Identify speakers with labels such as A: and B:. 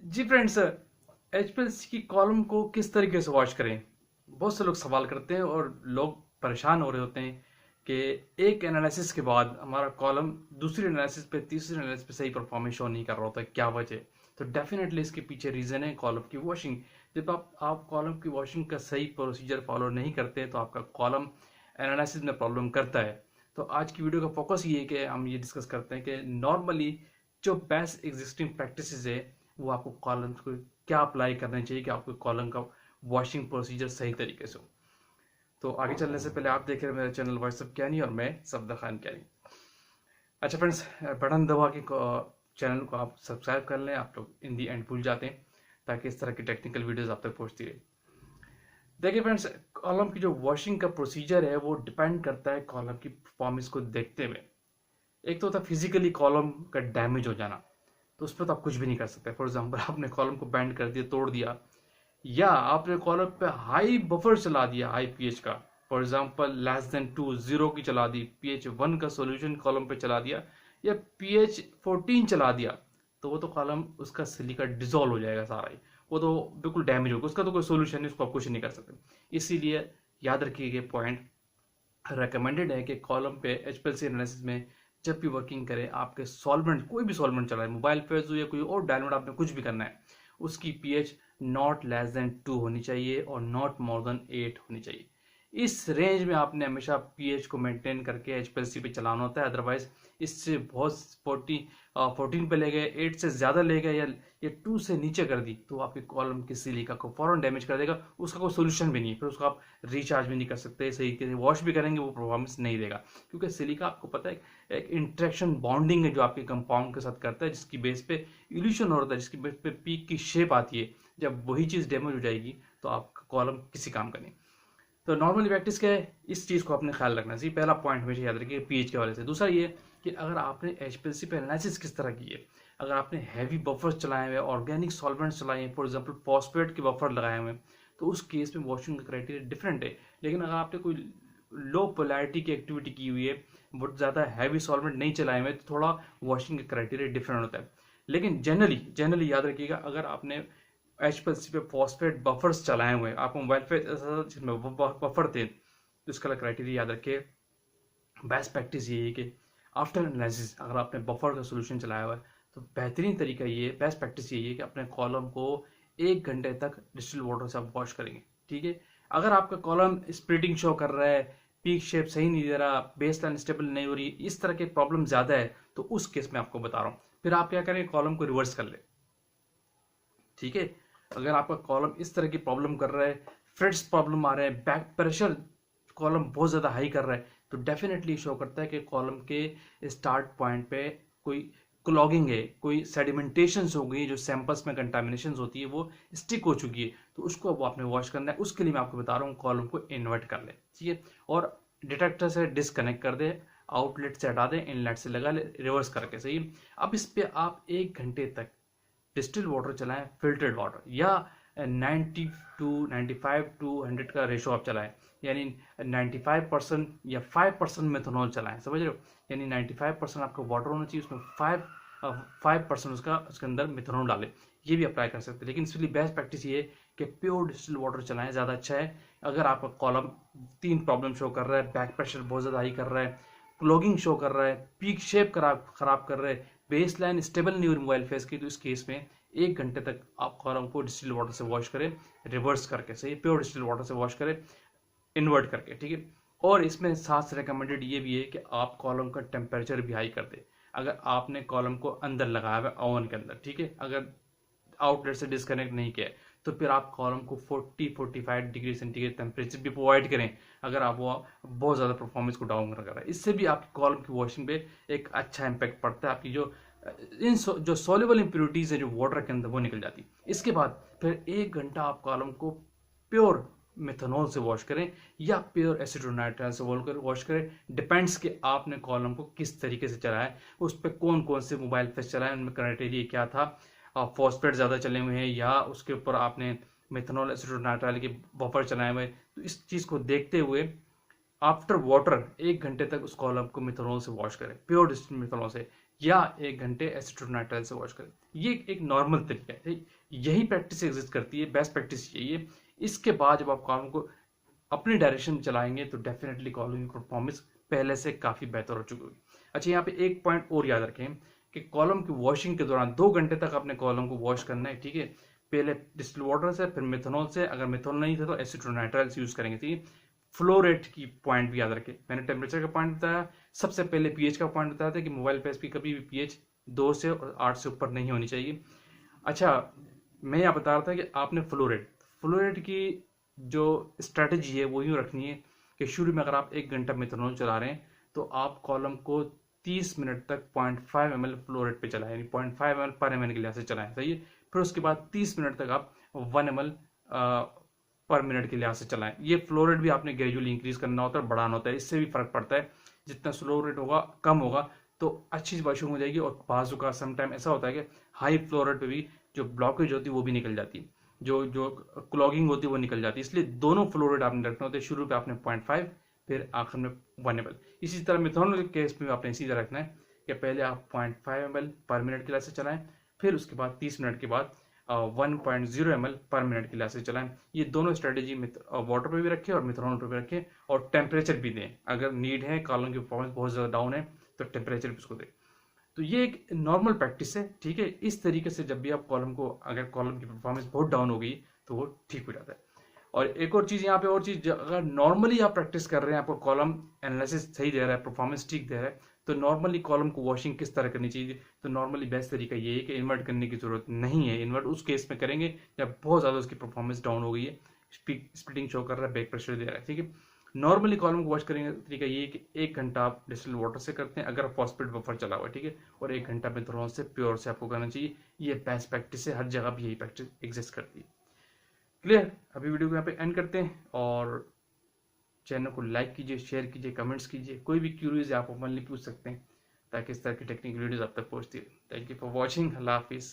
A: जी friends, HPLC की column को किस तरीके से वॉश करें। बहुत से लोग सवाल करते हैं और लोग परेशान हो रहे होते हैं कि एक एनालिसिस के बाद हमारा कॉलम दूसरी एनालिसिस पे तीसरी एनालिसिस पे सही परफॉर्मेंस शो नहीं कर रहा होता है, क्या वजह है। तो डेफिनेटली इसके पीछे रीज़न है कॉलम की वॉशिंग। जब आप कॉलम की वॉशिंग का सही प्रोसीजर फॉलो नहीं करते तो आपका कॉलम एनालिसिस में प्रॉब्लम करता है। तो आज की वीडियो का फोकस ये है कि हम ये डिस्कस करते हैं कि नॉर्मली जो बेस्ट एग्जिस्टिंग प्रैक्टिसेस है वो आपको कॉलम को क्या अप्लाई करना चाहिए कि आपको कॉलम का वॉशिंग प्रोसीजर सही तरीके से हो। तो आगे चलने से पहले आप देख रहे हैं मेरा चैनल व्हाट्सअप कैनी और मैं सफदर खान कैनी। अच्छा फ्रेंड्स, बटन दबा के चैनल को आप सब्सक्राइब कर लें। आप लोग इन दी एंड भूल जाते हैं ताकि इस तरह की टेक्निकल वीडियोस आप तक पहुंचती रहे। देखिए फ्रेंड्स, कॉलम की जो वॉशिंग का प्रोसीजर है वो डिपेंड करता है कॉलम की परफॉर्मेंस को देखते हुए। एक तो होता है फिजिकली कॉलम का डैमेज हो जाना, तो उस पर तो आप कुछ भी नहीं कर सकते। फॉर एग्जाम्पल आपने कॉलम को बेंड कर दिया, तोड़ दिया, या आपने कॉलम पे हाई बफर चला दिया हाई पीएच का, फॉर एग्जाम्पल लेस देन 2 0 की चला दी, pH 1 का सॉल्यूशन कॉलम पे चला दिया, या pH 14 चला दिया, तो वो तो कॉलम उसका सिलिका डिजोल्व हो जाएगा सारा ही। वो तो बिल्कुल डैमेज होगा, उसका तो कोई सोल्यूशन नहीं, उसको आप कुछ नहीं कर सकते। इसीलिए याद रखिए ये पॉइंट, रेकमेंडेड है कि कॉलम पे एचपीएलसी एनालिसिस में जब भी वर्किंग करें आपके सॉल्वेंट, कोई भी सॉल्वेंट चला है, मोबाइल फेज हो या कोई और डायलूट, आपने कुछ भी करना है, उसकी पीएच नॉट लेस देन 2 होनी चाहिए और नॉट मोर देन 8 होनी चाहिए। इस रेंज में आपने हमेशा पीएच को मेंटेन करके एचपीएलसी पे चलाना होता है। अदरवाइज इससे बहुत 14 पे ले गए, 8 से ज़्यादा ले गए, या ये 2 से नीचे कर दी, तो आपके कॉलम की सिलिका को फौरन डैमेज कर देगा। उसका कोई सोल्यूशन भी नहीं है, फिर उसको आप रिचार्ज भी नहीं कर सकते, सही से वॉश भी करेंगे वो परफॉर्मेंस नहीं देगा। क्योंकि सिलिका आपको पता है एक इंट्रैक्शन बॉन्डिंग है जो आपके कंपाउंड के साथ करता है, जिसकी बेस पे इल्यूशन होता है, जिसकी बेस पे पीक की शेप आती है। जब वही चीज़ डैमेज हो जाएगी तो आपका कॉलम किसी काम का नहीं। तो नॉर्मली प्रैक्टिस क्या है, इस चीज़ को अपने ख्याल रखना चाहिए। पहला पॉइंट हमेशा याद रखिए पीएच के वाले से। दूसरा ये कि अगर आपने एचपीएलसी पे एनालिसिस किस तरह की है, अगर आपने हैवी बफर्स चलाए हुए, ऑर्गेनिक सॉल्वेंट्स चलाए हैं, फॉर एग्जांपल फॉस्फेट के बफर लगाए हुए हैं, तो उस केस में वॉशिंग का क्राइटेरिया डिफरेंट है। लेकिन अगर आपने कोई लो पोलैरिटी की एक्टिविटी की हुई है, बहुत ज़्यादा हैवी सॉल्वेंट नहीं चलाए हुए, तो थोड़ा वॉशिंग का क्राइटेरिया डिफरेंट होता है। लेकिन जनरली याद रखिएगा, अगर आपने एचपीएलसी पे फॉस्फेट बफर्स चलाए हुए हैं, आपको मोबाइल पे जिसमें बफर थे, तो इसका क्राइटेरिया याद रखिए। बेस्ट प्रैक्टिस ये है कि आफ्टर एनालिसिस अगर आपने बफर का सोल्यूशन चलाया हुआ है, तो बेहतरीन तरीका ये, बेस्ट प्रैक्टिस ये है कि अपने कॉलम को 1 घंटे तक डिस्टिल वाटर से आप वॉश करेंगे। ठीक है। अगर आपका कॉलम स्प्लिटिंग शो कर रहा है, पीक शेप सही नहीं दे रहा, बेस लाइन स्टेबल नहीं हो रही, इस तरह के प्रॉब्लम ज़्यादा है, तो उस केस में आपको बता रहा हूँ, फिर आप क्या करेंगे, कॉलम को रिवर्स कर ले। ठीक है। अगर आपका कॉलम इस तरह की प्रॉब्लम कर रहा है, फ्रिट्स प्रॉब्लम आ रहे हैं, बैक प्रेशर कॉलम बहुत ज़्यादा हाई कर रहा है, तो डेफिनेटली शो करता है कि कॉलम के स्टार्ट पॉइंट पे कोई क्लॉगिंग है, कोई सेडिमेंटेशन हो गई, जो सैंपल्स में कंटामिनेशन होती है वो स्टिक हो चुकी है, तो उसको अब आपने वॉश करना है। उसके लिए मैं आपको बता रहा हूँ कॉलम को इन्वर्ट कर ले। ठीक है। और डिटेक्टर से डिस्कनेक्ट कर दे, आउटलेट से हटा दें, इनलेट से लगा ले, रिवर्स करके। सही। अब इस पे आप 1 घंटे तक डिस्टिल वाटर चलाएं, फिल्टर्ड वाटर, या 95 to 100 का रेशो आप चलाएं, यानी 95% या 5% मेथनॉल चलाएं। समझ रहे हो, यानी 95% आपका वाटर होना चाहिए, उसमें 5% उसके अंदर मेथनॉल डालें। ये भी अप्लाई कर सकते हैं, लेकिन इसके लिए बेस्ट प्रैक्टिस ये है कि प्योर डिस्टिल वाटर चलाएं, ज़्यादा अच्छा है। अगर आपका कॉलम 3 प्रॉब्लम शो कर रहा है, बैक प्रेशर बहुत ज़्यादा हाई कर रहा है, क्लॉगिंग शो कर रहा है, पीक शेप खराब कर रहा है, बेस लाइन स्टेबल नहीं हो रही मोबाइल फेस की, तो इस केस में 1 घंटे तक आप कॉलम को डिस्टिल वाटर से वॉश करें, रिवर्स करके। सही, प्योर डिस्टिल वाटर से वॉश करें, इन्वर्ट करके। ठीक है। और इसमें साथ से रिकमेंडेड ये भी है कि आप कॉलम का टेम्परेचर भी हाई कर दें। अगर आपने कॉलम को अंदर लगाया हुआ ओवन के अंदर, ठीक है, अगर आउटलेट से डिस्कनेक्ट नहीं किया है, तो फिर आप कॉलम को 40-45 डिग्री सेंटीग्रेड टेम्परेचर भी प्रोवाइड करें, अगर आप वो बहुत ज़्यादा परफॉर्मेंस को डाउन कर रहा है। इससे भी आपकी कॉलम की वॉशिंग पे एक अच्छा इम्पैक्ट पड़ता है, आपकी जो सॉल्युबल इंप्योरिटीज़ है जो वाटर के अंदर, वो निकल जाती है। इसके बाद फिर 1 घंटा आप कॉलम को प्योर मेथनॉल से वॉश करें या प्योर एसिटोनाइट्राइल से वॉश करें। डिपेंड्स कि आपने कॉलम को किस तरीके से चलाया है, उस पर कौन कौन से मोबाइल फेस चलाए, उनमें क्राइटेरिया क्या था, फॉस्फेट ज़्यादा चले हुए हैं या उसके ऊपर आपने मेथनॉल एसिटोनाइट्राइल के बफर चलाए हुए। तो इस चीज़ को देखते हुए आफ्टर वाटर 1 घंटे तक उस कॉलम को मिथनॉल से वॉश करें, प्योर डिस्टिल्ड मिथनॉल से, या 1 घंटे एसिटोनाइट्राइल से वॉश करें। ये एक नॉर्मल तरीका है। यही प्रैक्टिस एग्जिस्ट करती है, बेस्ट प्रैक्टिस यही है। इसके बाद जब आप कॉलम को अपनी डायरेक्शन में चलाएंगे तो डेफिनेटली कॉलम की परफॉर्मेंस पहले से काफ़ी बेहतर हो चुकी होगी। अच्छा, यहाँ पे एक पॉइंट और याद रखें कि कॉलम की वॉशिंग के दौरान 2 घंटे तक अपने कॉलम को वॉश करना है, ठीक है। पहले डिस्टिल वाटर से, फिर मिथनॉल से, अगर मिथनॉल नहीं था तो एसीटोनाइट्राइल यूज करेंगे, ठीक है। फ्लो रेट की पॉइंट भी याद रखें, मैंने टेम्परेचर का पॉइंट बताया, सबसे पहले पीएच का पॉइंट बताया था कि मोबाइल पे की कभी भी पीएच 2 से और 8 से ऊपर नहीं होनी चाहिए। अच्छा, मैं यहाँ बता रहा था कि आपने फ्लो रेट की जो स्ट्रैटेजी है वो यूँ रखनी है कि शुरू में अगर आप 1 घंटा मिथनॉल चला रहे हैं तो आप कॉलम को 30 मिनट तक 0.5 ml फ्लो रेट पे चलाएं, यानी 0.5 ml पर ml के लिहाज से चलाएं, सही है। फिर उसके बाद 30 मिनट तक आप 1 ml पर मिनट के लिहाज से चलाएं। ये फ्लो रेट भी आपने ग्रेजुअली इंक्रीज करना होता है, बढ़ाना होता है, इससे भी फर्क पड़ता है। जितना स्लो रेट होगा, कम होगा, तो अच्छी वॉशिंग हो जाएगी। और बाजू का समटाइम ऐसा होता है कि हाई फ्लो रेट पे भी जो ब्लॉकेज होती है वो भी निकल जाती है, जो जो क्लॉगिंग होती है वो निकल जाती है। इसलिए दोनों फ्लो रेट आपने रखने होते हैं, शुरू पे आपने 0.5, फिर आखिर में 1 ml। इसी तरह मिथनॉल के केस में आपने इसी तरह रखना है कि पहले आप 0.5 ml पर मिनट के लिहाज से चलाएं, फिर उसके बाद 30 मिनट के बाद 1.0 ml पर मिनट के लिहाज से चलाएं। ये दोनों स्ट्रेटेजी वाटर पे भी रखें और मिथनॉल पे भी रखें, और टेम्परेचर भी दें। अगर नीड है, कॉलम की परफॉर्मेंस बहुत ज़्यादा डाउन है, तो टेम्परेचर भी उसको दें। तो ये एक नॉर्मल प्रैक्टिस है, ठीक है। इस तरीके से जब भी आप कॉलम को, अगर कॉलम की परफॉर्मेंस बहुत डाउन हो गई तो वो ठीक हो जाता है। और एक और चीज़ यहाँ पे, और चीज़, अगर नॉर्मली आप प्रैक्टिस कर रहे हैं, आपको कॉलम एनालिसिस सही दे रहा है, परफॉर्मेंस ठीक दे रहा है, तो नॉर्मली कॉलम को वॉशिंग किस तरह करनी चाहिए? तो नॉर्मली बेस्ट तरीका ये है कि इन्वर्ट करने की जरूरत नहीं है। इन्वर्ट उस केस में करेंगे जब बहुत ज़्यादा उसकी परफॉर्मेंस डाउन हो गई है, स्प्लिटिंग शो कर रहा है, बैक प्रेशर दे रहा है, ठीक है। नॉर्मली कॉलम को वॉश करेंगे तरीका ये है कि 1 घंटा आप डिस्टिल वाटर से करते हैं अगर फॉस्फेट बफर चला हुआ है, ठीक है, और 1 घंटा मिथनॉल से, प्योर से आपको करना चाहिए। ये बेस्ट प्रैक्टिस है, हर जगह भी यही प्रैक्टिस एग्जिस्ट करती है। क्लियर? अभी वीडियो को यहाँ पे एंड करते हैं, और चैनल को लाइक कीजिए, शेयर कीजिए, कमेंट्स कीजिए। कोई भी क्यूरीज है आप ओपनली पूछ सकते हैं, ताकि इस तरह की टेक्निकल वीडियोज आप तक पहुँचती है। Thank you for watching. Allah हाफिज़।